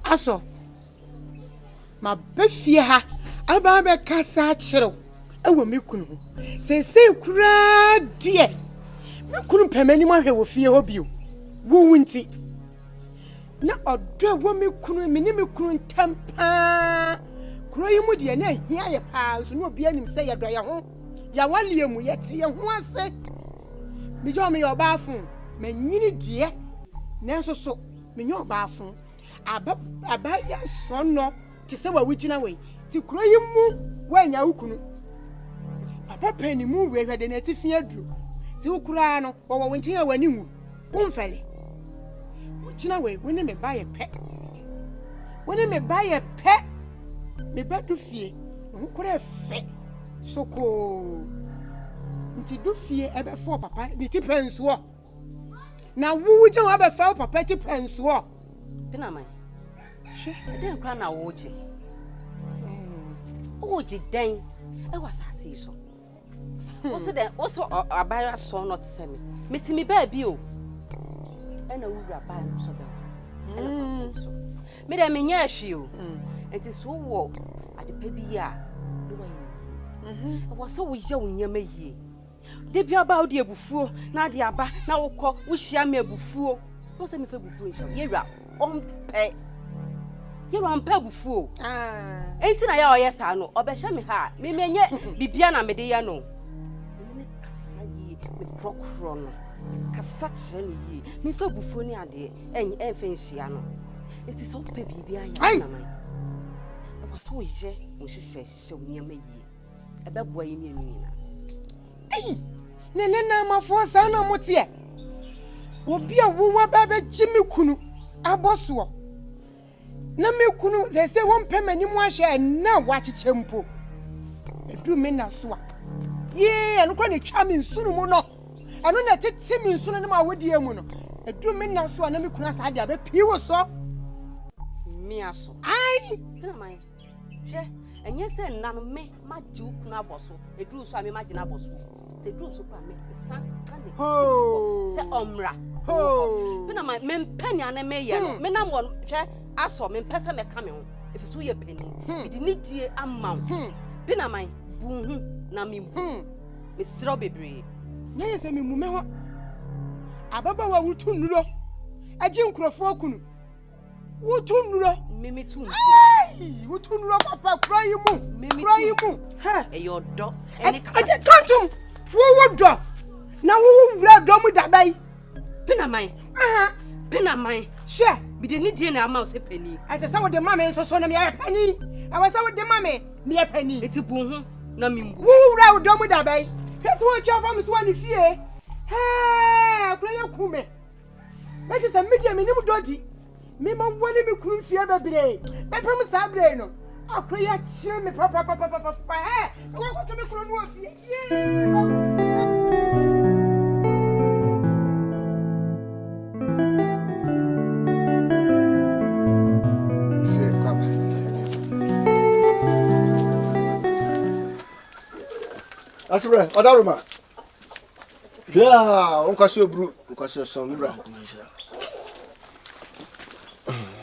Aso ma befie ha aba be kasa kyerɛw ewo me kunu se kura die me kunu pemani mo hwɛ wo fie ho bio wo wunti na ɔdɔ wo me kunu me ni me kunu tampa kuro yi mu de na hia ye pa so no obi anim sɛ ye dɔ ye ho ya walie mu ye tie ho ase me jo me yoba afun me nyini die na so so me nyoba afun abaya sono ti se wa wugina we ti kuro yi mu wanya ukunu papa pani mu we hwede na ti fi aduro ti ukura no wo wontin a wani wu wonfele wugina we woni me ba ye pe woni me ba ye pe me Badu fie wo kura fe soko nti do fie ebe fo papa ni ti penso na wugina wa be fa papa ti penso pina mai I didn't cry now, Oji. Oji, dang, I was a season. Also, then also a buyer saw not send me. Meet me, baby. And a wood rabbi so bad. Made a miniash you. And this whole walk at the baby ya. I was so young, you may ye. They be about the buffo, now the abba, now call, wish ya me a buffo. What's a me for buffo? You're on pay. You don't pay buffo. Ain't I or yes, I know, or besha me ha, me may yet be piano mediano. With Procron, Cassation ye, me for buffonia de, and Fanciano. It is all baby behind my mind. I was so easy, when she says so near me. A bad boy in Nina. Hey, Nana, my four son or Motia will be a woo baby Jimmy Kunu, Abusua. Na me kunu they say one pay many more share na watch chempo e do me na so ye anu kwa ne twa me nsunu mu no anu na tete me nsunu na ma wodi emu no e do me na so na me kunu asa de abe pii wo so me aso ai na mai she enye se nna no me ma ji kunu aboso e du so ame ma ji na aboso se du so kwa me san kan de se omra na mai me mpani ana me ye no me na mo she aso me pesa me ka me ho if so ye penny it need die amount be na man buhu na me me siro bebre ye se me mu me ho ababa wa wutu nuro aji nkrofo kunu wutu nuro me tu wutu nuro papa kro yi mu ha e your do any ka kantum wo do na wo wura do mu dabai be na man be na man she be dey need na amount say penny I say some the mama so na me penny I was some the mama me penny eti buhu na me mbu wo wura do mu dabai first one chop from so one fie ha kro ya kume that is a media me nim dodi me ma woni me kun fie bebre pepem sabre no akro ya chire me papa ha wo ko to me kro no fie Asura, Adomah. Yeah, unkasio bro, unkasio son bro.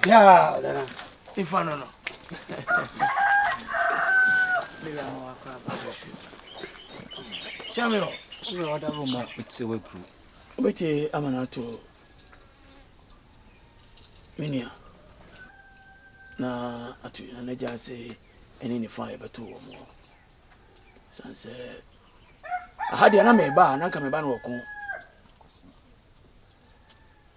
Yeah, dana. Ifa no. Bila no akwa abesu. Chamero, we order room with we bro. Wait amana to Minia. Na atu na ja say eni ni fa ebeto wo mo. Sanse ahadi na me ba na nka me ba no ko.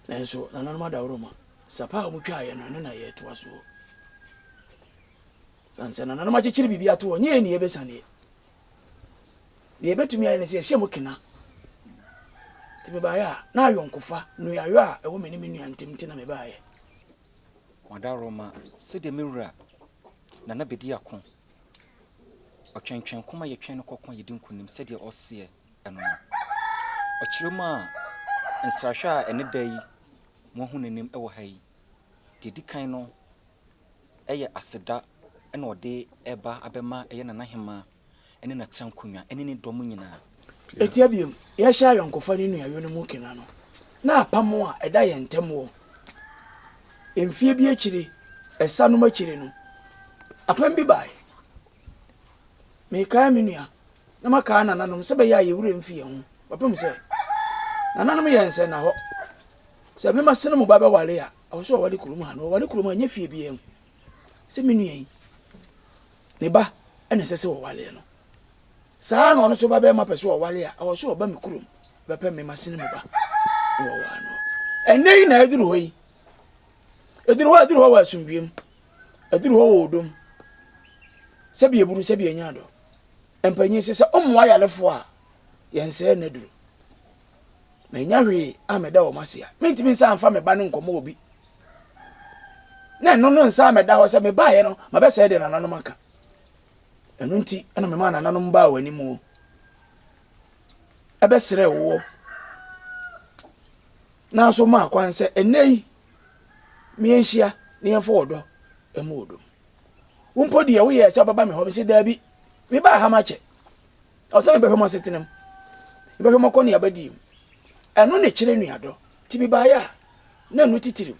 Nenso na nanu ma da roma. Sapa mu twa ye no na ye to aso. Sanse na nanu ma chichiri bibia to nye ni ebesane. Ni ebetumi aye ne se hye mo kena. Tibe ba ya na ayonkofa no ya yo a ewo meni menu antimti na me ba ye. Wada Roma se de mewura na na bedi akon. Otwentwen koma ye twen kokon ye dinkunim se de ose eno no. Okirema nsrahwa a ene dai mo hu nanim ewo hai. Dedi kan no eye aseda ena ode eba abema eye na nahema ene na trankunwa ene ne dom nyina. Etiabiem ye hya ayonkofa ni nu ya yo ne mu kena no. Na apamo a eda ye ntemo. Emfie bi akire esa no makire no. Apam bi bai. Me ka menua na maka na nanom se be ya ye wure mfie ho. Papam se na nanom ye nse na ho. Se me masene mu ba be wale a, awso wale kurum ha no wale kurum anya fie bi em. Se menua yi. Ne ba ene se wo wale no. Saa no so ba be ma pese wo wale a, awso ba me kurum. Be pe me masene mu ba. Wo wa no. Ene yi na eduru ho yi. Eduru ho wa sumwiem. Eduru ho wo odom. Sebi eburu sebi enyado. Empanyin se omwa yalefo a yense na duru. Me nyahwe ameda wo masia. Mentimi nsa amfa me ba ne nkomo obi. Na no nsa ameda ho se me ba ye no, ma be se de nananom aka. Enu nti na me ma nananom ba wani mu. Ebe sere wo. Na so ma kwan se enei mi enhia ne yemfo odo emu odo. Wumpo dia wo ye se baba me ho be se dabi. Me ba ha mache. O se me be ho mo setenem. Me be ho mo koni abadi. Eno ne kire nuado. Ti bi ba ya na nu titiri.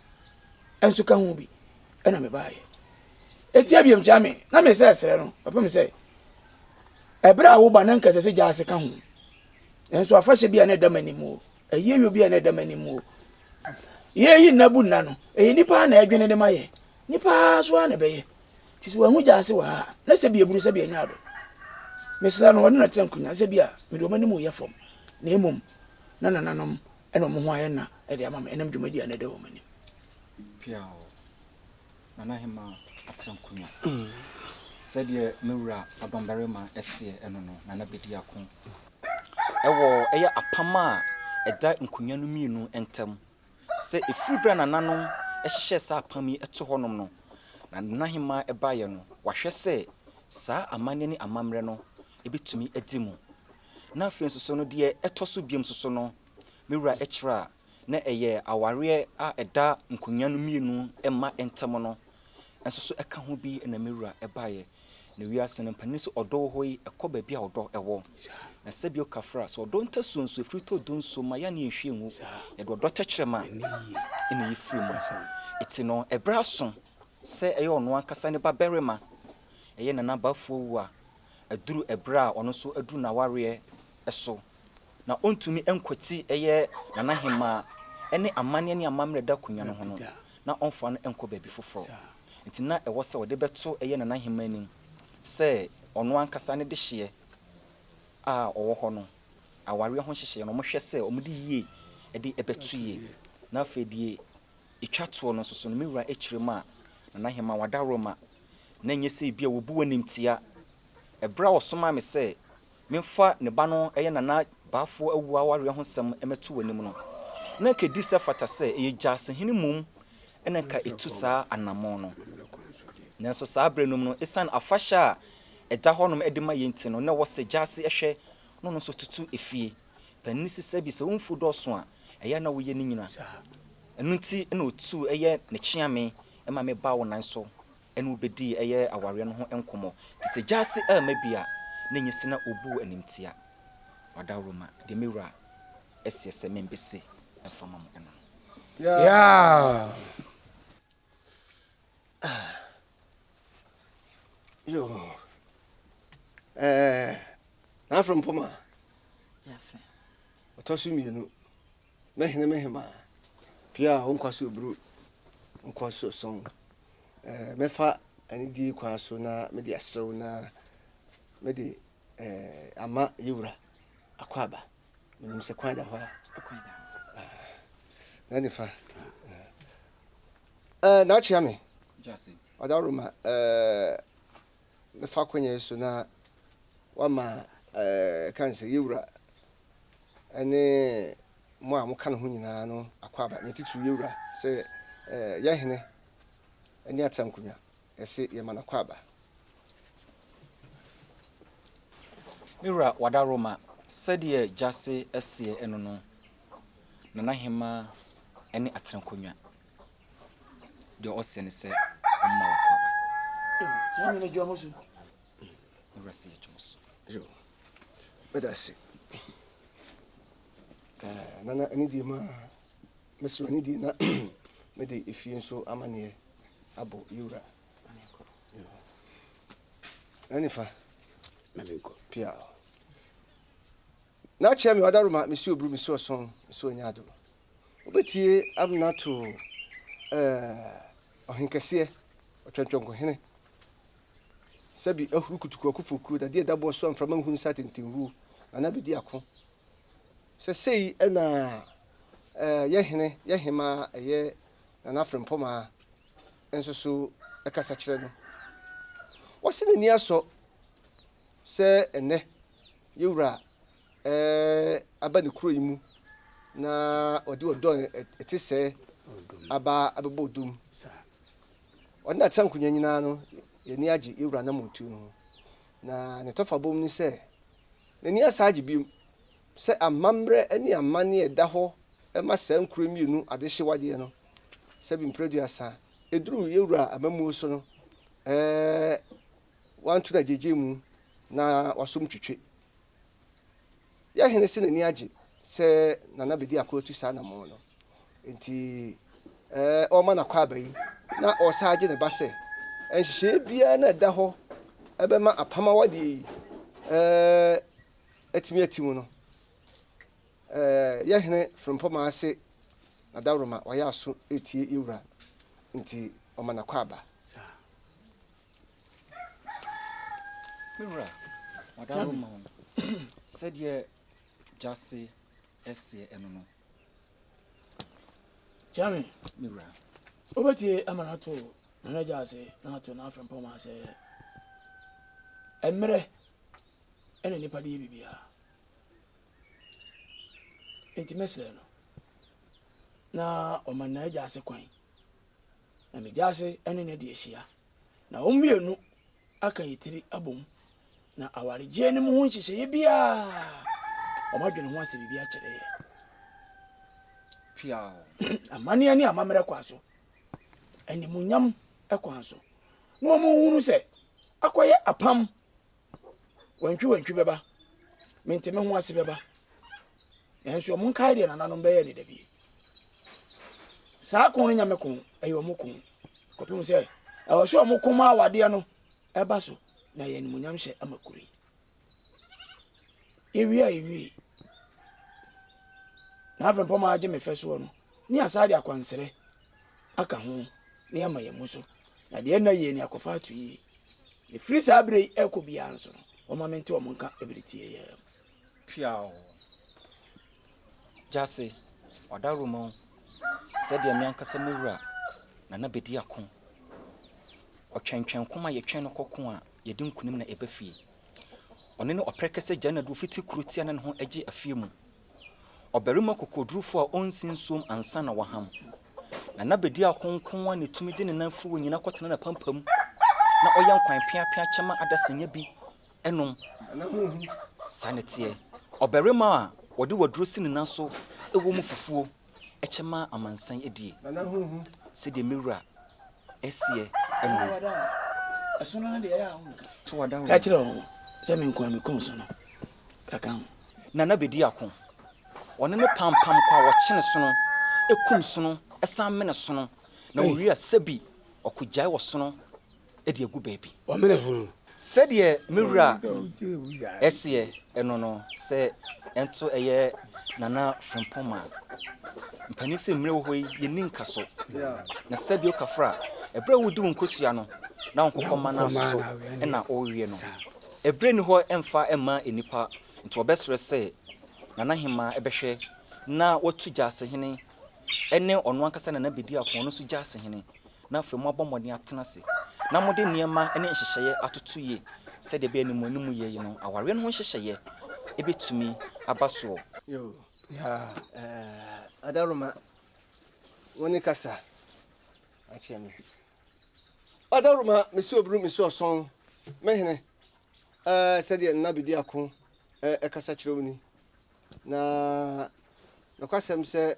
Enso ka hu bi. Ena me ba ye. Eti abiem chame na me se sere no. Papa me se ebra wo ba na nka se ja ase ka hu. Enso afahye bia na edamanimu. Ayeyo bia na edamanimu. Ye yi nabu na no. Nipa na edwene de maye. Nipa so na be ye. Tisi wa huja ase wa na se bia eburu se bia nya do. Mesra no wona trankunya se bia me do manimu ye fom. Na emom na nananom eno mo ho aye na e de amama enam dwumadi ana de wo manim. Pia o. Nana hema atrankunya. Se de mewura adombarema ese eno no na bedi akon. Ewo eye apama eda nkunya no mienu entem. Se efubra nananom ehye sa apam yi eto honom no. Na nahima ebaye no wahwe se saa amane ne amamre no ebetumi edimu na afien soso no de etoso biem soso no mewura ekira na eye aware a eda nkunya no mienu ema entem no ensoso eka ho bi na mewura ebaye na wiase ne mpani so odo hoyi ekoba bia odo ewo na sebio kafra so odo ntasunsu efrito donso ma ya ne ehwe nwu ye do odo tekirema ina yefiri mu iti no ebraso se eye ono ankasa ne ba berema eye nana bafo wu a aduru ebra ono so aduru na ware eso na ontumi enkwati eye nana hema ene amane ne amamre da kunya no hono na onfa no enko ba bi foforo nti na ewo se wode beto eye nana hema nim se ono ankasa ne de hye a owo hono aware ho hyehye no mo hwe se omudi yie ede ebetu yie na afedie itwato no soso no miwura ekirema na hema wada Roma na nyese bia wo buwa nimtia ebra osoma me se memfa ne ba no eye nana baafo awu aware ho sem emetu wanim no na kedi se fata se eye jase hene mum ena ka etu saa anamon no na so saa brenum no esan afasha eda honom edema yenti no na wo se jase ehwe no no so tutu efie panisi se bi se wonfu doso a eye na wo ye ni nyina enunti ena otu eye ne chiame ema me ba wo nan so enu bedi eye aware no ho enkomo ti se jase mabia na nyisi na obu animtia wada Roma de mewura ɛsie sɛ membɛse ɛfama mo ɛno Yeah. Yo. I'm from Poma. Yes. Otosu mienu. Mehema. Pia onkwaso bru. Onkwaso song. Mefa ani di kwaso na me di asrew na me di ama yewura akwaba. Menim se kwanda ho a. Na nifa. Na chiame. Jase. Adaruma mefa kwenye so na wama kanse yewura ene mo a mo ka no ho nyina no akwaba ne titu yewura se yahene eni atankunya ese ye mana kwaba Mira wadaroma sɛdeɛ Jase ɛsie ɛno no na hema ɛne atrankonwa deɛ ɔsɛ ne sɛ ɔma wakwaba Jame ne jomosu. Urasi jomosu. yo bedasi nana eni di ma mesu eni di na me de efie so amane abo yewura nani fa Malenko. pia na chiame wadaruma mesu obru mesu oson mesu onyado obetie amna to ohinkese otwentwonko hene sabi ahuru kutuku akufokuru da de dabo so amframa nhunu satentenwu ana bedi ako se sei na yehene yehema eye na afrempoma enso so ekasa kire no wose ni aso se ene yewura abani kuro yimu na odi odon etise aba abebodum ona tankunya nyina no yeni agi yewura na motu no na ne tofa bom ni se neni asaagi bi se amamre ani amane eda ho ema san kuro mienu adehye no se bi mpreduasa eduru yewura amamu so no wantu na jeje mu na wasom twetwe ya hene se neni agi se nana bedi akotu sa na mo no enti o ma na kwa abai na o saagi ne ba se enhye bia na da ho ebema apama wade etimi atimu no ya hene from poma ase na dawroma waya aso etie yewura nti o ma na kwa aba Mira wadaroma sɛdeɛ Jase ɛsie ɛno no Jame. Mira Obetie amanato na Jase na to na afrempo ma se emre ene nipa de bibia intimese no na o man na Jase kwan na me Jase ene ne de ehia na o mienu aka yitiri abom na awaregye ne mu ho nhyehyɛ bia o madwene ho ase bibia kyerɛ pia amane ani amamre kwaso eni munyam ekwanso no omo hunu se akoye apam wantwi beba menteme ho ase beba enso omo nkai de nananom beye ne dabi saa kon nyame kon ayo mo kon kopim se e wo so omo koma awade no eba so na ye ni munyam hye amakuri ewi na afempo ma age me feso no ni asade akwansere aka ho ni ama ye muso na de na ye ni akofa atu yi e free sabre ekobia nso no o mamente o monka ebritie ye pia Jase wadaroma sɛdeɛ me ankasa mewura na bedi akon ɔtwentwen koma ye twen no kɔko a ye di nkunim na ebafie ɔne ne ɔprekese jana do fiti krutia na ne ho agi afie mu ɔbarima kokodrufo a onsinsom ansa na waham na bedi akonkon a ne tumi de ne nanfu wɔ nyina kɔtena na pampam na ɔyɛ nkwan pia kyema adasenya bi ɛnom sanete ɔbarima a wɔde waduro si ne nanso ɛwɔ mu fufuo ɛkyema amansan edie sɛ de mewura ɛsie ɛno asono na de ya ho to wada ka kyerɛ ho sɛ me nkwa me kon so no kaka ho na bedi akon ɔne ne pampam kwa wɔkyene sono ekum sono ɛsan mene sono na wɔwi a sɛbi ɔkogyae wɔ sono ɛde agu baabi ɔmene sono sɛdeɛ mewura ɛseɛ ɛno no sɛ ɛnto ɛyɛ nana frempoma mpani sɛ mmerɛ wɔ hɔ yi yɛni nka so na sɛdeɛ wokafra ɛberɛ a wodi wo nkosua no na wonkɔkɔma no aso so ɛna ɔrewie no ɛberɛ ni hɔ ɛmfa ɛma enipa nti wɔbɛsrɛ sɛ nana hema ɛbɛhwɛ na watu gya asehene ɛne ɔno ankasa nana bedi akɔn no so gya asehene na afei mo abɔ mmɔden atena se na mode nneɛma ɛne nhyehyɛeɛ atoto yie sɛdeɛ bɛyɛ nimu animu yie yi no awareɛ no ho nhyehyɛeɛ ɛbɛtumi aba soɔ yo Adaroma woni kasa akyɛ me Adaroma mesi obru mesi oson mehene sɛdeɛ nna bedi akɔn ɛkasa kyerɛ woni na kwasɛm sɛ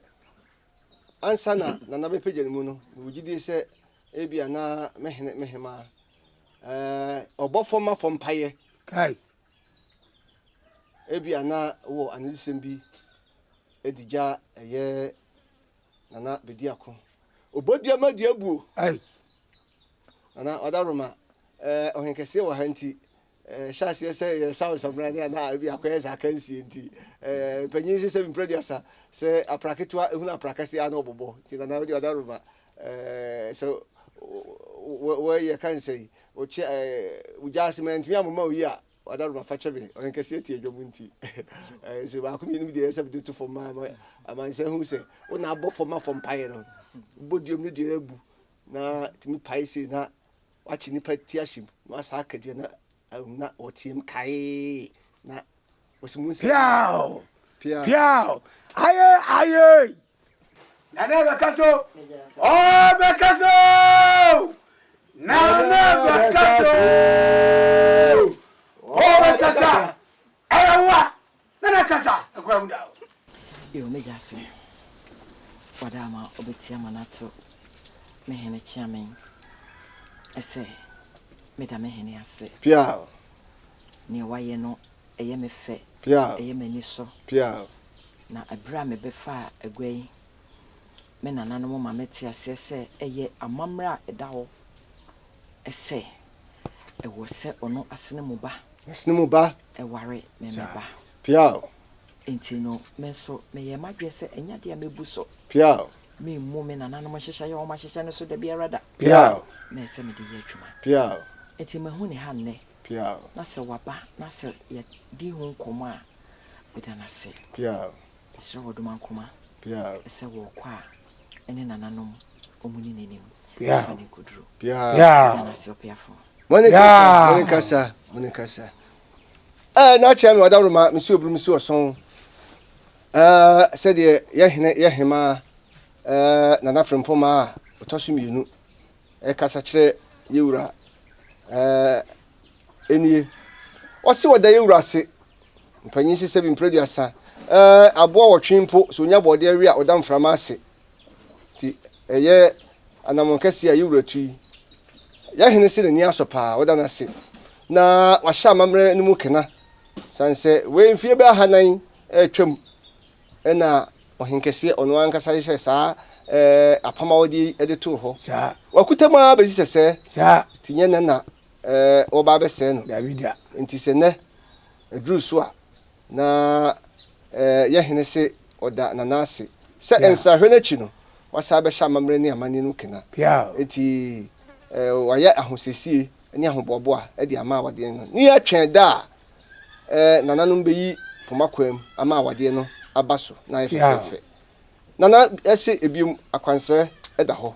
ansa na na bɛpɛgya ne mu no wogidi sɛ ebia na mehema ɔbɔfɔma fɔmpaye kai ebia na wo anisem bi edija ɛyɛ nana bedi akɔ obodia madia buo ai nana Adaroma ohenkese wɔ ha nti hyase sɛ sawo samrani na abi akɔyɛ za kansi nti panyin sɛ bi producer sɛ apraketwa ehuna aprakase ana obobɔ nti nana Adaroma so where can say o just meant me amama wi a Adaroma fa kyebe ohenkese tie dwomunti so ba akumi nim de sɛ bi to for mama amanse hu sɛ wona abɔ for ma from paye no bodiom ne de abu na timi paye se na wachi ni pati ashim na sa akadua na otiem kai na wosimu se piao aye nana bakaso oh bakaso nana bakaso oh bakasa ewa nana kasa akwa hunda yo mejase wadama obetia manato mehene chiamen ese medame hene ase piao ne waye no eye me fe piao eye mani so piao na abra me befa agwai me nana no ma meti ase se eye amamra edawo ese ewo se ono asene mu ba eware me ba piao enti no me so me ye madwe se enya de amebu so piao me mu me nana no mahyehyɛ ye o mahyehyɛ no so da bia rada piao na ese me de ye adwuma piao enti me hu ne ha nne piao na se waba na se ye di hu nkomo a me da na se piao isra woduma nkoma piao ese wo kwa ene nana no omuni nenim piao fa ne kudru piao da na se opiafo Monica na chame Adaroma misi obru misi oson said ye hema nana frempoma otoso mienu kasa kire yewura enie osi woda yewura se mpanyin sise bi producer abo wotwempo so nya bode awi a odam frama ase ti eye anamonkasi a yewura tui ya hene se ni asopa woda na se na wahya mamre no mu kena sanse we mfie ba hanan atwam na ohenkese ono ankasa hye saa apama wodi edeto ho sa wakutama be sese sa tinye na oba be se no davida nti se ne aduru so a na ya hene se oda na nase se ensa hwe na chi no wasa be hya mamre ni amane no kena piao enti waya ahosesie ni ahobobo a de ama awade no ni atwen da nananum beyi pomakwam ama awade no abaso na efefe nana ese ebium akwansere eda ho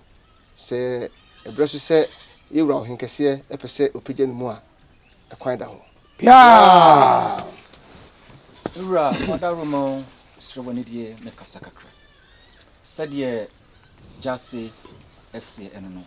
se ebreso se yewura ohenkese epese opegya no mu a akwan da ho piao ura Adaroma srobani die me kasa kakra sɛdeɛ jase ese eno no